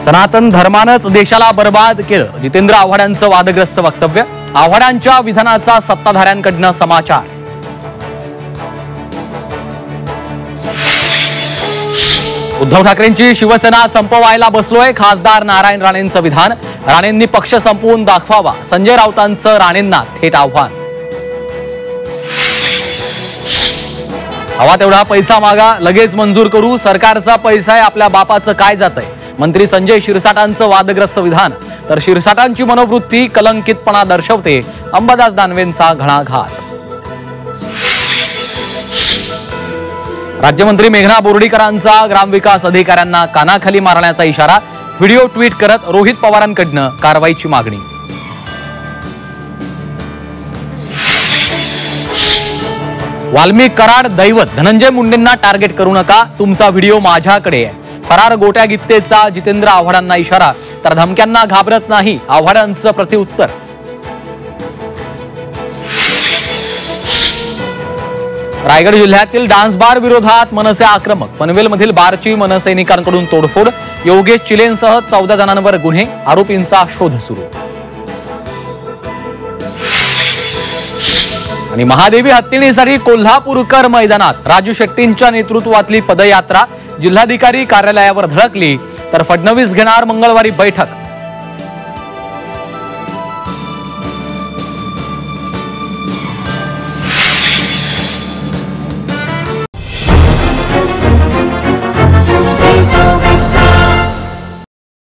सनातन धर्मानंच देशाला बर्बाद केलं, जितेंद्र आव्हाडांचं वादग्रस्त वक्तव्य. आव्हाडांच्या विधानाचा सत्ताधाऱ्यांकडनं समाचार. उद्धव ठाकरेंची शिवसेना संपवायला बसलोय, खासदार नारायण राणेंचं विधान. राणेंनी पक्ष संपवून दाखवावा, संजय राऊतांचं राणेंना थेट आव्हान. हवा तेवढा पैसा मागा, लगेच मंजूर करू, सरकारचा पैसा आहे, आपल्या बापाचं काय जातंय. मंत्री संजय शिरसाटांचं वादग्रस्त विधान. तर शिरसाटांची मनोवृत्ती कलंकितपणा दर्शवते, अंबादास दानवेंचा घणाघात. राज्यमंत्री मेघना बोर्डीकरांचा ग्रामविकास अधिकाऱ्यांना कानाखाली मारण्याचा इशारा. व्हिडिओ ट्विट करत रोहित पवारांकडनं कारवाईची मागणी. वाल्मिक कराड दैवत, धनंजय मुंडेंना टार्गेट करू नका, तुमचा व्हिडिओ माझ्याकडे आहे. फरार गोट्या गित्तेचा जितेंद्र आव्हाडांना इशारा. तर धमक्यांना घाबरत नाही, आव्हाडांचं प्रत्युत्तर. रायगड जिल्ह्यातील डान्स बार विरोधात मनसे आक्रमक. पनवेलमधील बारची मनसैनिकांकडून तोडफोड. योगेश चिलेंसह 14 जणांवर गुन्हे, आरोपींचा शोध सुरू. आणि महादेवी हत्तीणीसाठी कोल्हापूरकर मैदानात राजू शेट्टींच्या नेतृत्वातली पदयात्रा जिल्हाधिकारी कार्यालयावर धडकली. तर फडणवीस घेणार मंगळवारी बैठक.